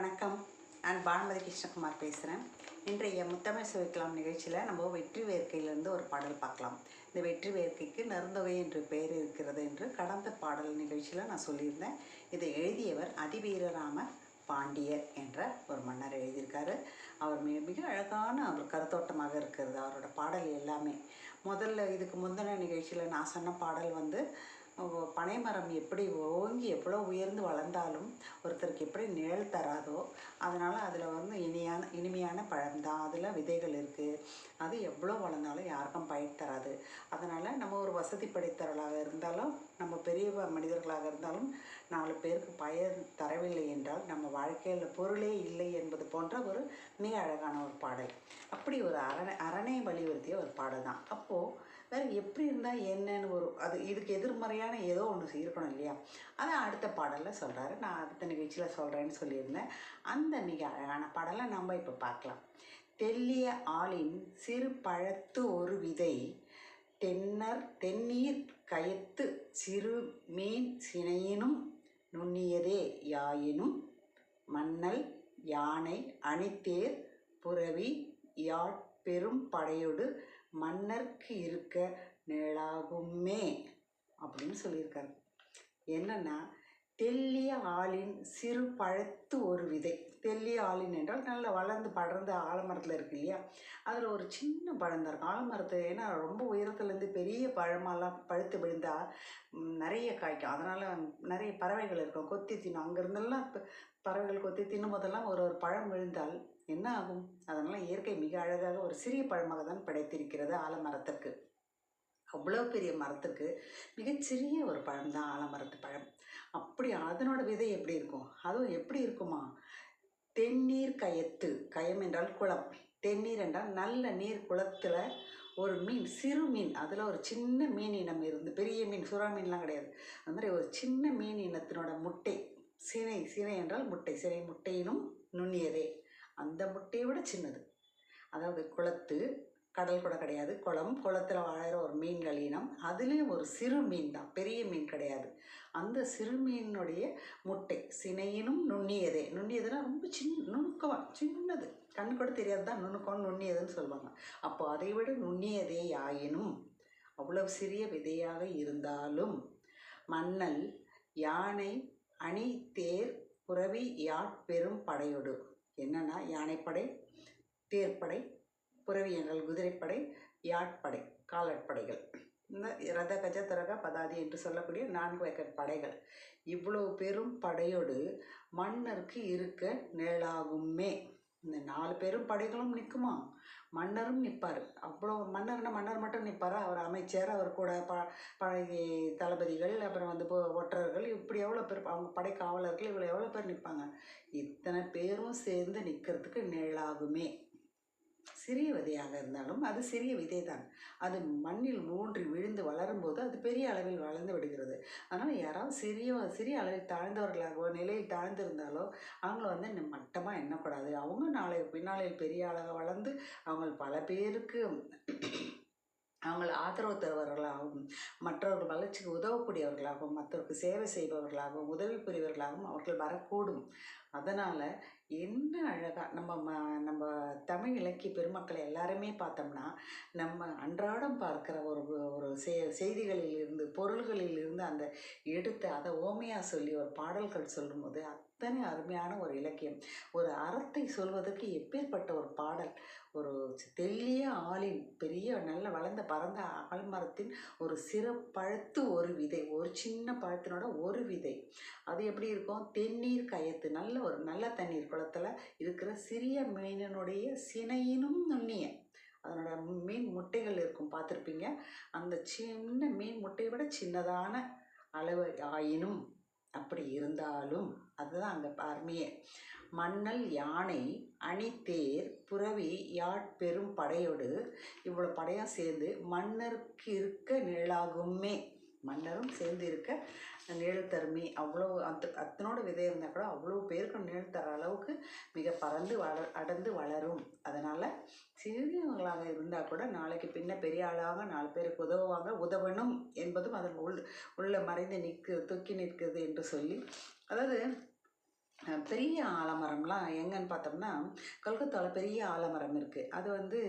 வணக்கம். நான் பானுமதி கிருஷ்ணகுமார் பேசுகிறேன். இன்றைய முத்தமிழ் சுவைக்கலாம் நிகழ்ச்சியில் நம்ம வெற்றி வேர்க்கையிலிருந்து ஒரு பாடல் பார்க்கலாம். இந்த வெற்றி வேர்க்கைக்கு நருந்தொகை என்று பெயர் இருக்கிறது என்று கடந்த பாடல் நிகழ்ச்சியில் நான் சொல்லியிருந்தேன். இதை எழுதியவர் அதிவீரராம பாண்டியர் என்ற ஒரு மன்னர் எழுதியிருக்காரு. அவர் மிக அழகான ஒரு கருத்தோட்டமாக இருக்கிறது அவரோட பாடல் எல்லாமே. முதல்ல இதுக்கு முந்தின நிகழ்ச்சியில் நான் சொன்ன பாடல் பனைமரம் எப்படி ஓங்கி எவ்வளோ உயர்ந்து வளர்ந்தாலும் ஒருத்தருக்கு எப்படி நிழல் தராதோ, அதனால் அதில் இனிமையான பழம்தான், அதில் விதைகள் இருக்குது, அது எவ்வளோ வளர்ந்தாலும் யாருக்கும் பயன் தராது. அதனால் நம்ம ஒரு வசதி படைத்தவர்களாக இருந்தாலும், நம்ம பெரிய மனிதர்களாக இருந்தாலும் 4 பேருக்கு பயன் தரவில்லை என்றால் நம்ம வாழ்க்கையில் பொருளே இல்லை என்பது போன்ற ஒரு மிக அழகான ஒரு பாடல். அப்படி ஒரு அரணை வலியுறுத்திய ஒரு பாடல் தான். அப்போது வேறு எப்படி இருந்தால் என்னன்னு அது இதுக்கு எதிர்மறையான ஏதோ ஒன்று இருக்கணும் இல்லையா? அதை அடுத்த பாடலில் சொல்கிறாரு. நான் அடுத்த நிகழ்ச்சியில் சொல்கிறேன்னு சொல்லியிருந்தேன். அந்த மிக அழகான பாடலை நம்ம இப்போ பார்க்கலாம். தெல்லிய ஆளின் சிறு பழத்து ஒரு விதை, தென்னீர் கயத்து சிறு மீன் சினையினும் நுண்ணியதே யாயினும், மன்னல் யானை அணித்தேர் புரவி யாட்பெரும் படையொடு மன்னர்க்கு இருக்க நிழலாகுமே அப்படின்னு சொல்லியிருக்காரு. என்னன்னா, தெல்லிய ஆளின் சிறு பழத்து ஒரு விதை. தெல்லிய ஆளின் என்றால் நல்லா வளர்ந்து படர்ந்த ஆலமரத்தில் இருக்கு இல்லையா? அதில் ஒரு சின்ன பழம் தான் இருக்கும் ஆலமரத்து. ஏன்னா ரொம்ப உயரத்துலேருந்து பெரிய பழமெல்லாம் பழுத்து விழுந்தால் நிறைய காய்க்கும். அதனால் நிறைய பறவைகள் இருக்கும், கொத்தி தின்னும். அங்கேருந்தெல்லாம் பறவைகள் கொத்தி தின்னும் போதெல்லாம் ஒரு பழம் விழுந்தால் என்ன ஆகும்? அதனால் இயற்கை மிக அழகாக ஒரு சிறிய பழமாக தான் படைத்திருக்கிறது ஆலமரத்துக்கு. அவ்வளோ பெரிய மரத்துக்கு மிகச்சிறிய ஒரு பழம் தான் ஆலமரத்து பழம். அப்படி அதனோட விதை எப்படி இருக்கும்? அதுவும் எப்படி இருக்குமா? தென்னீர் கயத்து, கயம் என்றால் குளம், தென்னீர் என்றால் நல்ல நீர். குளத்தில் ஒரு மீன், சிறு மீன், அதில் ஒரு சின்ன மீன் இனம் இருந்து, பெரிய மீன் சுறா மீன்லாம் கிடையாது, அந்த மாதிரி ஒரு சின்ன மீன் இனத்தினோட முட்டை, சினை என்றால் முட்டை, சினை முட்டையினும் நுண்ணியதே, அந்த முட்டையை விட சின்னது. அதாவது கடல் கூட கிடையாது, குளத்தில் வாழற ஒரு மீன்கள் இனம், அதுலேயும் ஒரு சிறு மீன் தான், பெரிய மீன் கிடையாது. அந்த சிறு மீனுடைய முட்டை சினையினும் நுண்ணியதே. நுண்ணியதுன்னா ரொம்ப சின்னது, கண்ணு கூட தெரியாது தான் நுணுக்கம் நுண்ணியதுன்னு சொல்லுவாங்க. அப்போ அதை விட நுண்ணியதே யாயினும், அவ்வளவு சிறிய விதையாக இருந்தாலும், மன்னல் யானை அணி தேர் புரவி யாட்பெரும் படையொடு. என்னன்னா, யானைப்படை, தேர்ப்படை, புரவி என்றால் குதிரைப்படை, யாட்படை காலாட்படைகள், இந்த ரத கஜ தரக பதாதி என்று சொல்லக்கூடிய 4 வகை படைகள், இவ்வளவு பெரும் படையோடு மன்னருக்கு இருக்க நிழலாகுமே. இந்த 4 பெரும் படைகளும் நிற்குமா? மன்னரும் நிற்பார். அவ்வளோ மன்னர் மட்டும் நிற்பார்? அவர் அமைச்சர், அவர் கூட படை தளபதிகள், அப்புறம் ஒற்றர்கள், இப்படி எவ்வளோ பேர், அவங்க படை காவலர்கள், இவ்வளோ எவ்வளோ பேர் நிற்பாங்க? இத்தனை பேரும் சேர்ந்து நிற்கிறதுக்கு நிழலாகுமே. சிறிய விதையாக இருந்தாலும் அது சிறிய விதை தான். அது மண்ணில் ஊன்றி விழுந்து வளரும்போது அது பெரிய அளவில் வளர்ந்து விடுகிறது. அதனால் யாராவது சிறிய அளவில் தாழ்ந்தவர்களாகவோ நிலையில் தாழ்ந்திருந்தாலோ அவங்கள மட்டமாக எண்ணக்கூடாது. அவங்க பின்னாளில் பெரிய அளவாக வளர்ந்து அவங்க பல பேருக்கு அவங்கள ஆதரவு தருபவர்களாகவும், மற்றவர்கள் வளர்ச்சிக்கு உதவக்கூடியவர்களாகவும், மற்றவருக்கு சேவை செய்பவர்களாகவும், உதவி புரிவர்களாகவும் அவர்கள் வரக்கூடும். அதனால் என்ன அழகாக நம்ம தமிழ் இலக்கிய பெருமக்களை எல்லாருமே பார்த்தோம்னா, நம்ம அன்றாடம் பார்க்குற ஒரு செய்திகளில் இருந்து, பொருள்களில் இருந்து அந்த எடுத்து அதை ஓமையாக சொல்லி ஒரு பாடல்கள் சொல்லும்போது அத்தனை அருமையான ஒரு இலக்கியம். ஒரு அறத்தை சொல்வதற்கு எப்பேற்பட்ட ஒரு பாடல்! ஒரு தெல்லிய ஆளின், பெரிய நல்ல வளர்ந்த பறந்த ஆல்மரத்தின் ஒரு சிறப்பழுத்து ஒரு விதை, ஒரு சின்ன பழத்தினோட ஒரு விதை, அது எப்படி இருக்கும்? தென்னீர் கயத்து, நல்ல தண்ணீர் குளத்தில் இருக்கிற சிறிய மீனினுடைய சினையினும் நுண்ணிய, அதனோட மீன் முட்டைகள் இருக்கும், பார்த்துருப்பீங்க. அந்த சின்ன மீன் முட்டையை விட சின்னதான அளவு ஆயினும், அப்படி இருந்தாலும், அதுதான் அங்கே அருமையே. மன்னல் யானை அணித்தேர் புரவி யாட்பெரும் படையோடு, இவ்வளோ படையாக சேர்ந்து மன்னருக்கு இருக்க நிழலாகுமே. மன்னரும் சேர்ந்து இருக்க நிழல் தருமே. அவ்வளோ அத்தனோட விதை இருந்தால் கூட அவ்வளோ பேருக்கு நிழல் தர அளவுக்கு மிக பறந்து அடர்ந்து வளரும். அதனால் சிறியவங்களாக இருந்தால் கூட நாளைக்கு பின்ன பெரிய ஆளாக 4 பேருக்கு உதவணும் என்பதும் அதன் உள்ள மறைந்து தூக்கி நிற்கிறது என்று சொல்லி, அதாவது பெரிய ஆலமரம்லாம் எங்கன்னு பார்த்தோம்னா, கல்கத்தாவில் பெரிய ஆலமரம் இருக்குது. அது வந்து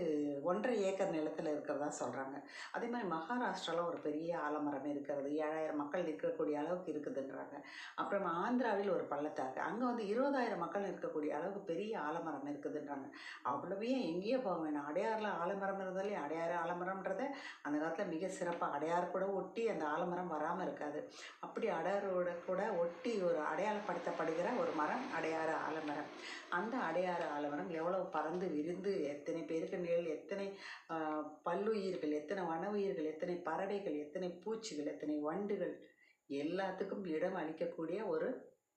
1½ ஏக்கர் நிலத்தில் இருக்கிறதா சொல்கிறாங்க. அதே மாதிரி மகாராஷ்டிராவில் ஒரு பெரிய ஆலமரம் இருக்கிறது. 7000 மக்கள் இருக்கக்கூடிய அளவுக்கு இருக்குதுன்றாங்க. அப்புறம் ஆந்திராவில் ஒரு பள்ளத்தாக்கு. அங்கே வந்து 20,000 மக்கள் இருக்கக்கூடிய அளவுக்கு பெரிய ஆலமரம் இருக்குதுன்றாங்க. அவ்வளவே எங்கேயோ போக வேணாம். அடையாறில் ஆலமரம் இருந்தாலே அடையாறு ஆலமரம்ன்றத அந்த காலத்தில் மிக சிறப்பாக அடையாறு கூட ஒட்டி அந்த ஆலமரம் வராமல் இருக்காது. அப்படி அடையாரோட கூட ஒட்டி ஒரு அடையாளப்படுத்தப்படுகிற ஒரு மரம் அடையாறு ஆலமரம். அந்த அடையாறு ஆலமரம் எவ்வளவு பறந்து விரிந்து எத்தனை பேருக்கு நிழல், எத்தனை பல்லுயிர்கள், எத்தனை வன உயிர்கள், எத்தனை பறவைகள், எத்தனை பூச்சிகள், எத்தனை வண்டுகள் எல்லாத்துக்கும் இடம் அளிக்கக்கூடிய ஒரு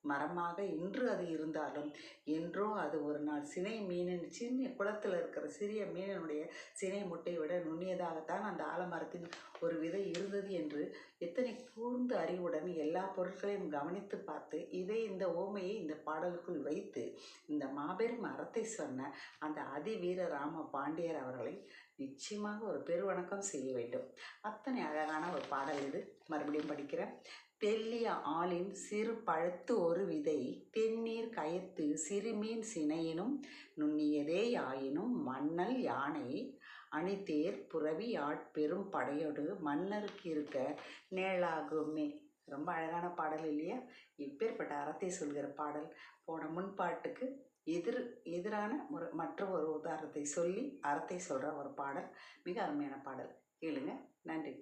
மரமாக இன்று அது இருந்தாலும், என்றோ அது ஒரு நாள் சினை மீனின் சின்ன குளத்தில் இருக்கிற சிறிய மீனினுடைய சினை முட்டையை விட நுண்ணியதாகத்தான் அந்த ஆலமரத்தின் ஒரு விதை இருந்தது என்று எத்தனை கூர்ந்த அறிவுடன் எல்லா பொருட்களையும் கவனித்து பார்த்து இந்த ஓமையை இந்த பாடலுக்குள் வைத்து இந்த மாபெரும் அறத்தை சொன்ன அந்த அதிவீர ராம பாண்டியர் அவர்களை நிச்சயமாக ஒரு பெருவணக்கம் செய்ய வேண்டும். அத்தனை அழகான ஒரு பாடல் இது. மறுபடியும் படிக்கிறேன். தெள்ளிய ஆளின் சிறு பழத்து ஒரு விதை தென்னீர் கயத்து சிறுமீன் சினையினும் நுண்ணியதே யாயினும் மன்னல் யானை அணிதேர் புரவி ஆட்பெரும் படையோடு மன்னருக்கு இருக்க நேளாகுமே. ரொம்ப அழகான பாடல் இல்லையா? இப்பேற்பட்ட அறத்தை சொல்கிற பாடல். போன முன்பாட்டுக்கு எதிரான மற்ற ஒரு உதாரணத்தை சொல்லி அறத்தை சொல்கிற ஒரு பாடல். மிக அருமையான பாடல். கேளுங்க. நன்றி.